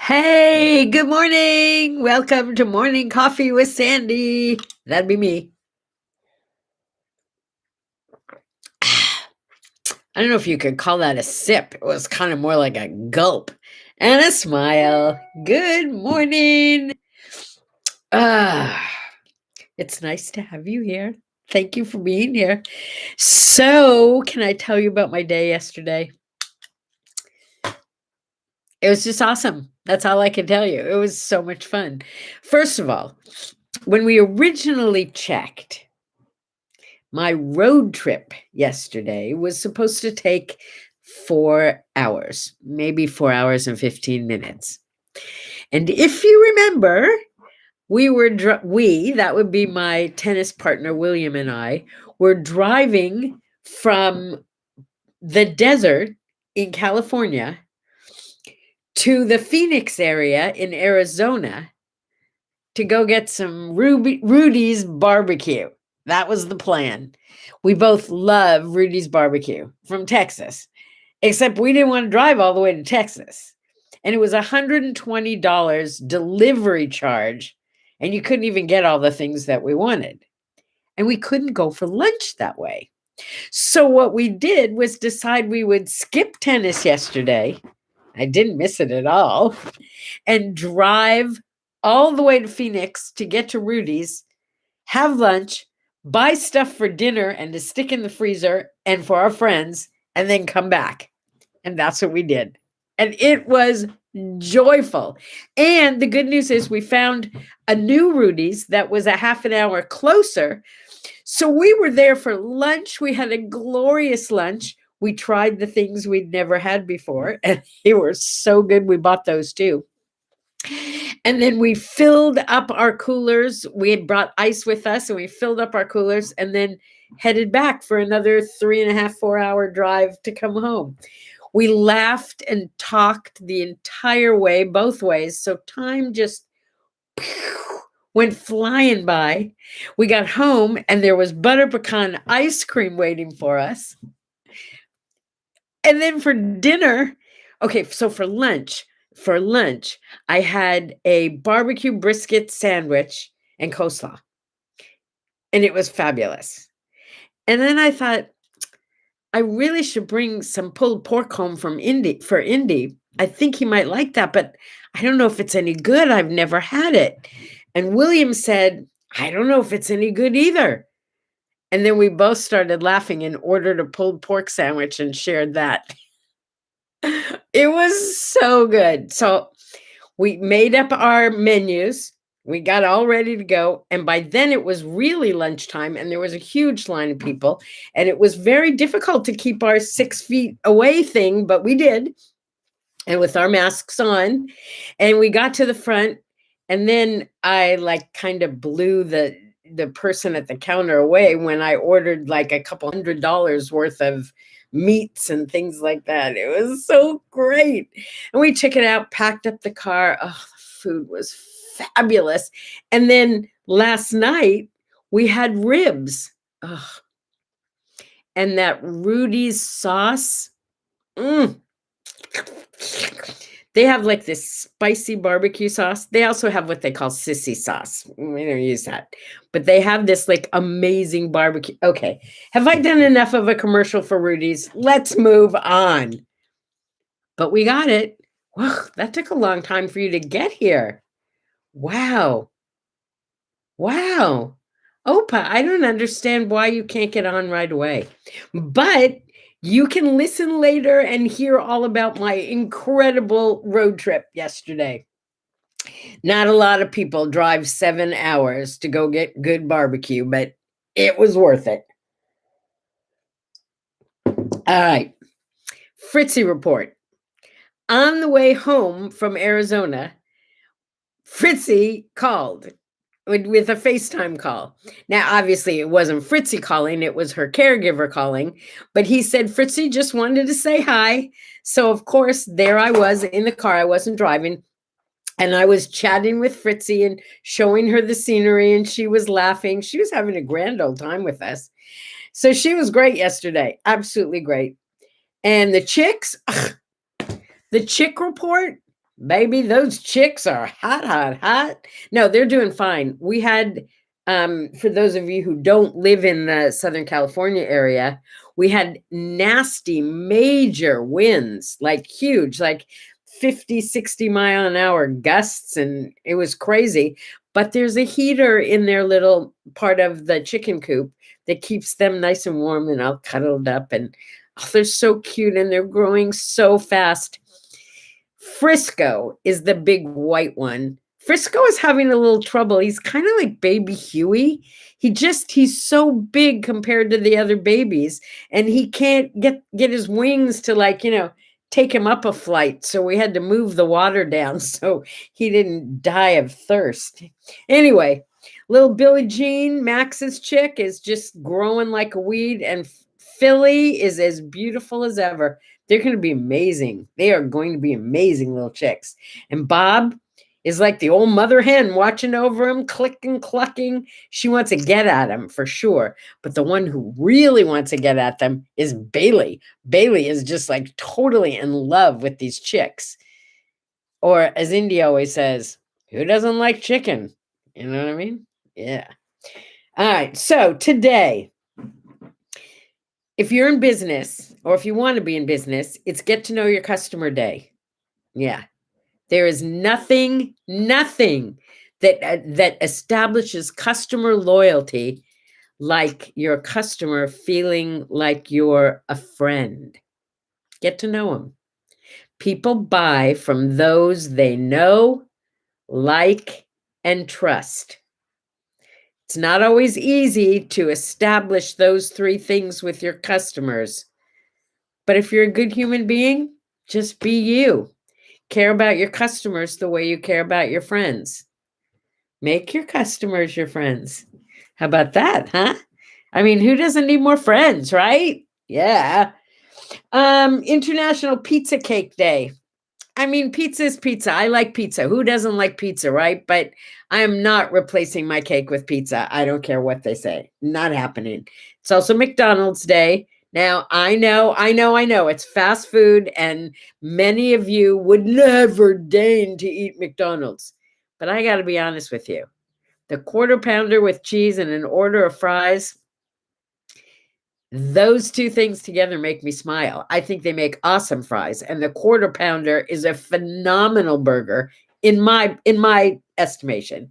Hey, good morning. Welcome to Morning Coffee with Sandy. That'd be me. I don't know if you could call that a sip. It was kind of more like a gulp and a smile. Good morning. Ah, it's nice to have you here. Thank you for being here. So, can I tell you about my day yesterday? It was just awesome. That's all I can tell you. It was so much fun. First of all, when we originally checked, my road trip yesterday was supposed to take 4 hours, maybe 4 hours and 15 minutes. And if you remember, that would be my tennis partner, William, and I, were driving from the desert in California to the Phoenix area in Arizona to go get some Rudy's barbecue. That was the plan. We both love Rudy's barbecue from Texas, except we didn't want to drive all the way to Texas. And it was $120 delivery charge, and you couldn't even get all the things that we wanted. And we couldn't go for lunch that way. So what we did was decide we would skip tennis yesterday. I didn't miss it at all. And drive all the way to Phoenix to get to Rudy's, have lunch, buy stuff for dinner and to stick in the freezer and for our friends, and then come back. And that's what we did. And it was joyful. And the good news is we found a new Rudy's that was a half an hour closer. So we were there for lunch. We had a glorious lunch. We tried the things we'd never had before, and they were so good. We bought those too. And then we filled up our coolers. We had brought ice with us, and we filled up our coolers and then headed back for another 3.5, 4 hour drive to come home. We laughed and talked the entire way, both ways. So time just went flying by. We got home and there was butter pecan ice cream waiting for us. And then for dinner, okay, so for lunch, I had a barbecue brisket sandwich and coleslaw. And it was fabulous. And then I thought, I really should bring some pulled pork home from Indy. I think he might like that, but I don't know if it's any good. I've never had it. And William said, I don't know if it's any good either. And then we both started laughing and ordered a pulled pork sandwich and shared that. It was so good. So we made up our menus. We got all ready to go. And by then it was really lunchtime and there was a huge line of people. And it was very difficult to keep our 6 feet away thing, but we did. And with our masks on, and we got to the front. And then I kind of blew the person at the counter away when I ordered like a couple $100 worth of meats and things like that. It was so great. And we took it out, packed up the car. Oh, the food was fabulous. And then last night we had ribs. Oh, and that Rudy's sauce. They have like this spicy barbecue sauce. They also have what they call sissy sauce. We don't use that. But they have this like amazing barbecue. Okay. Have I done enough of a commercial for Rudy's? Let's move on. But we got it. Wow, that took a long time for you to get here. Wow. Wow. Opa, I don't understand why you can't get on right away. But you can listen later and hear all about my incredible road trip yesterday. Not a lot of people drive 7 hours to go get good barbecue, but it was worth it. All right. Fritzy report. On the way home from Arizona, Fritzy called with a FaceTime call. Now, obviously, it wasn't Fritzy calling, it was her caregiver calling. But he said, Fritzy just wanted to say hi. So, of course, there I was in the car. I wasn't driving. And I was chatting with Fritzy and showing her the scenery, and she was laughing. She was having a grand old time with us. So she was great yesterday. Absolutely great. And the chicks, the chick report, Baby, those chicks are hot, hot, hot. No, they're doing fine. We had, for those of you who don't live in the Southern California area, we had nasty, major winds, like huge, like 50, 60 mile an hour gusts, and it was crazy. But there's a heater in their little part of the chicken coop that keeps them nice and warm and all cuddled up. And oh, they're so cute and they're growing so fast. Frisco is the big white one. Frisco is having a little trouble. He's kind of like baby Huey. He's so big compared to the other babies, and he can't get his wings to, like, take him up a flight. So we had to move the water down so he didn't die of thirst. Anyway, little Billie Jean, Max's chick, is just growing like a weed, and Philly is as beautiful as ever. They're going to be amazing. They are going to be amazing little chicks. And Bob is like the old mother hen watching over him, clicking, clucking. She wants to get at him for sure. But the one who really wants to get at them is Bailey. Bailey is just like totally in love with these chicks. Or as India always says, who doesn't like chicken? You know what I mean? Yeah. All right. So today, if you're in business, or if you want to be in business, it's get to know your customer day. Yeah. There is nothing that establishes customer loyalty like your customer feeling like you're a friend. Get to know them. People buy from those they know, like, and trust. It's not always easy to establish those three things with your customers. But if you're a good human being, just be you. Care about your customers the way you care about your friends. Make your customers your friends. How about that, huh? I mean, who doesn't need more friends, right? Yeah. International Pizza Cake Day. I mean, pizza is pizza. I like pizza. Who doesn't like pizza, right? But I am not replacing my cake with pizza. I don't care what they say. Not happening. It's also McDonald's Day. Now, I know, it's fast food, and many of you would never deign to eat McDonald's. But I got to be honest with you. The quarter pounder with cheese and an order of fries, those two things together make me smile. I think they make awesome fries, and the quarter pounder is a phenomenal burger in my estimation.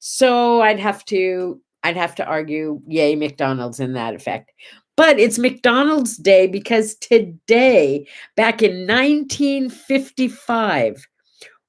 So I'd have to argue yay McDonald's in that effect. But it's McDonald's Day because today, back in 1955,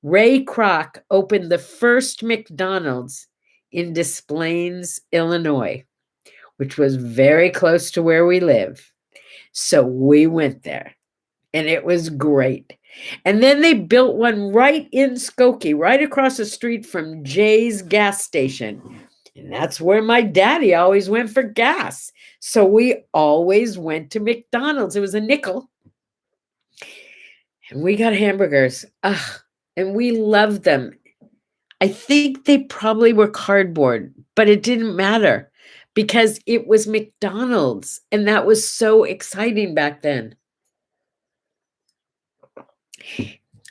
Ray Kroc opened the first McDonald's in Des Plaines, Illinois, which was very close to where we live. So we went there, and it was great. And then they built one right in Skokie, right across the street from Jay's gas station. And that's where my daddy always went for gas. So we always went to McDonald's. It was a nickel. And we got hamburgers. And we loved them. I think they probably were cardboard, but it didn't matter because it was McDonald's. And that was so exciting back then.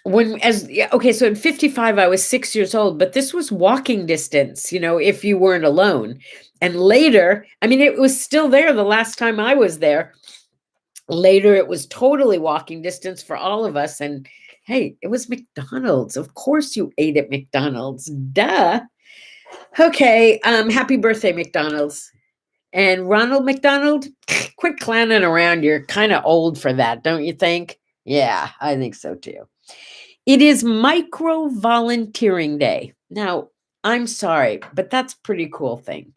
So in 55, I was 6 years old, but this was walking distance, if you weren't alone. And later, I mean, it was still there the last time I was there. Later, it was totally walking distance for all of us. And hey, it was McDonald's. Of course you ate at McDonald's. Duh. Okay. Happy birthday, McDonald's. And Ronald McDonald, quit clowning around. You're kind of old for that, don't you think? Yeah, I think so too. It is Micro Volunteering Day. Now, I'm sorry, but that's a pretty cool thing.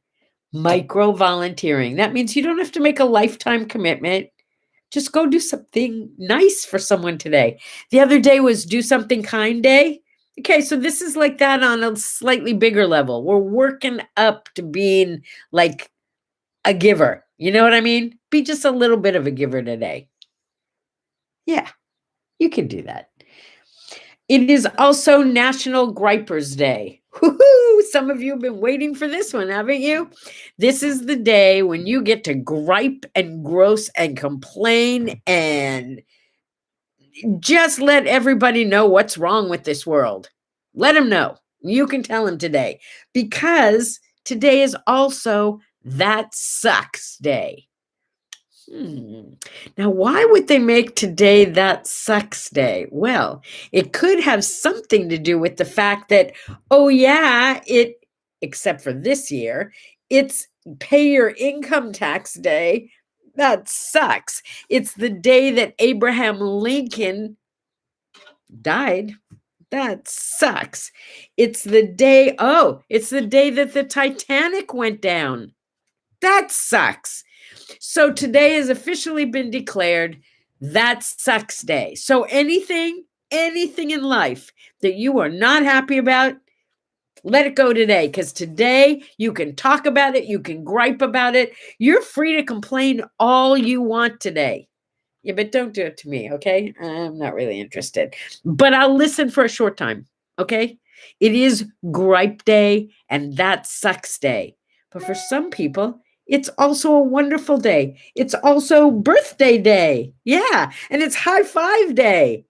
Micro volunteering. That means you don't have to make a lifetime commitment. Just go do something nice for someone today. The other day was Do Something Kind Day. Okay, so this is like that on a slightly bigger level. We're working up to being like a giver. You know what I mean? Be just a little bit of a giver today. Yeah, you can do that. It is also National Gripers Day. Woo-hoo! Some of you have been waiting for this one, haven't you? This is the day when you get to gripe and gross and complain and just let everybody know what's wrong with this world. Let them know. You can tell them today, because today is also That Sucks Day. Now, why would they make today That Sucks Day? Well, it could have something to do with the fact that, oh yeah, except for this year, it's Pay Your Income Tax Day. That sucks. It's the day that Abraham Lincoln died. That sucks. It's the day that the Titanic went down. That sucks. So today has officially been declared That Sucks Day. So anything in life that you are not happy about, let it go today, because today you can talk about it, you can gripe about it. You're free to complain all you want today. Yeah, but don't do it to me, okay? I'm not really interested. But I'll listen for a short time, okay? It is Gripe Day and That Sucks Day. But for some people, it's also a wonderful day. It's also Birthday Day. Yeah, and it's High Five Day.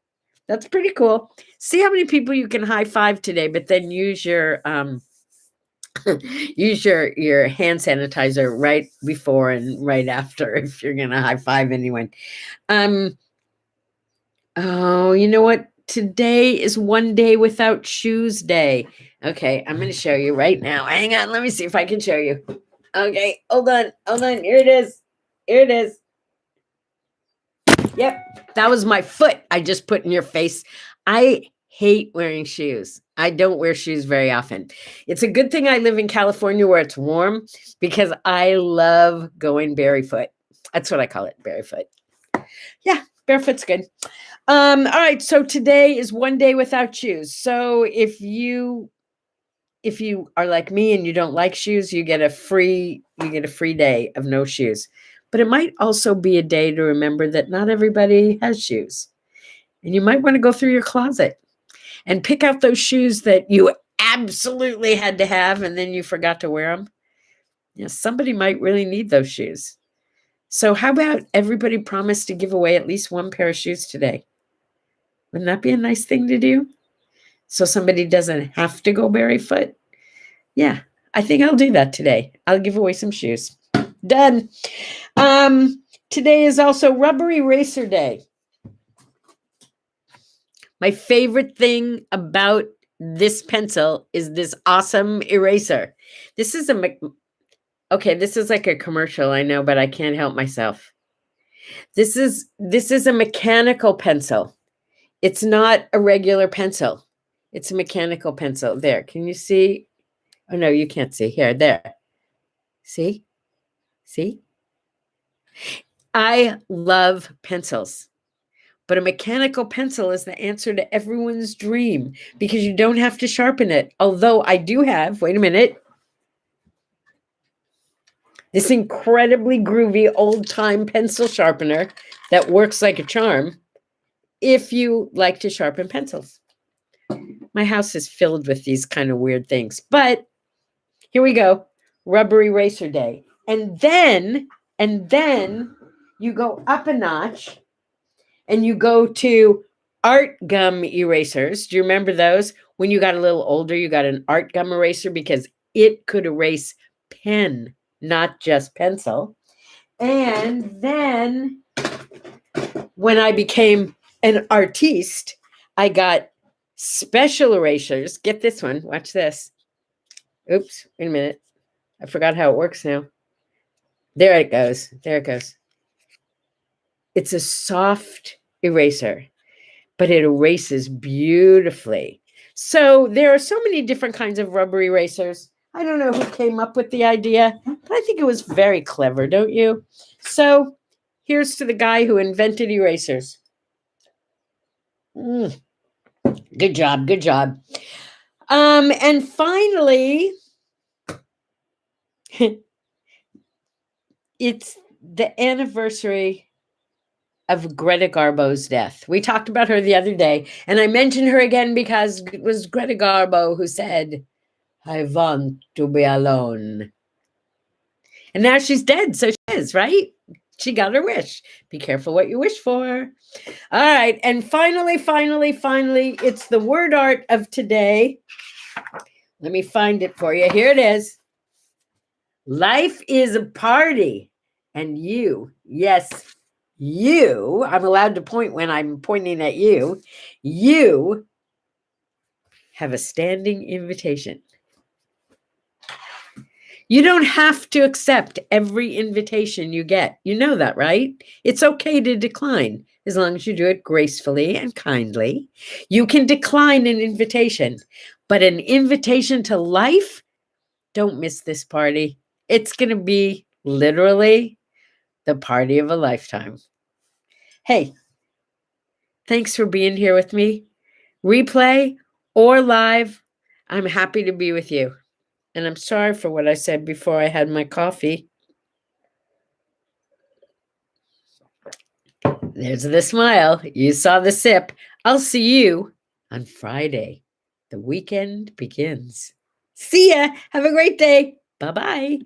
That's pretty cool. See how many people you can high five today, but then use your use your hand sanitizer right before and right after if you're gonna high five anyone. Oh, you know what? Today is One Day Without Shoes Day. Okay, I'm going to show you right now. Hang on, let me see if I can show you. Okay, hold on. Here it is. Here it is. Yep, that was my foot I just put in your face. I hate wearing shoes. I don't wear shoes very often. It's a good thing I live in California where it's warm, because I love going barefoot. That's what I call it, barefoot. Yeah, barefoot's good. All right, so today is One Day Without Shoes. So if you are like me and you don't like shoes, you get a free day of no shoes. But it might also be a day to remember that not everybody has shoes. And you might want to go through your closet and pick out those shoes that you absolutely had to have and then you forgot to wear them. Yeah, somebody might really need those shoes. So how about everybody promise to give away at least one pair of shoes today? Wouldn't that be a nice thing to do? So somebody doesn't have to go barefoot? Yeah, I think I'll do that today. I'll give away some shoes. Done. Today is also Rubber Eraser Day. My favorite thing about this pencil is this awesome eraser. This is this is like a commercial, I know, but I can't help myself. This is a mechanical pencil. It's not a regular pencil. It's a mechanical pencil. There, can you see? Oh, no, you can't see. Here, there. See? See? I love pencils, but a mechanical pencil is the answer to everyone's dream because you don't have to sharpen it. Although I do have, wait a minute, this incredibly groovy old-time pencil sharpener that works like a charm if you like to sharpen pencils. My house is filled with these kind of weird things, but here we go. Rubber Eraser Day. And then you go up a notch and you go to art gum erasers. Do you remember those? When you got a little older, you got an art gum eraser because it could erase pen, not just pencil. And then when I became an artiste, I got special erasers. Get this one. Watch this. Oops, wait a minute. I forgot how it works now. There it goes. There it goes. It's a soft eraser, but it erases beautifully. So there are so many different kinds of rubber erasers. I don't know who came up with the idea, but I think it was very clever, don't you? So here's to the guy who invented erasers. Good job, good job. And finally, it's the anniversary of Greta Garbo's death. We talked about her the other day, and I mentioned her again because it was Greta Garbo who said, "I want to be alone." And now she's dead, so she is, right? She got her wish. Be careful what you wish for. All right. And finally, it's the word art of today. Let me find it for you. Here it is. Life is a party. And you, yes, you, I'm allowed to point when I'm pointing at you, you have a standing invitation. You don't have to accept every invitation you get. You know that, right? It's okay to decline as long as you do it gracefully and kindly. You can decline an invitation, but an invitation to life, don't miss this party. It's going to be literally the party of a lifetime. Hey, thanks for being here with me. Replay or live, I'm happy to be with you. And I'm sorry for what I said before I had my coffee. There's the smile. You saw the sip. I'll see you on Friday. The weekend begins. See ya. Have a great day. Bye-bye.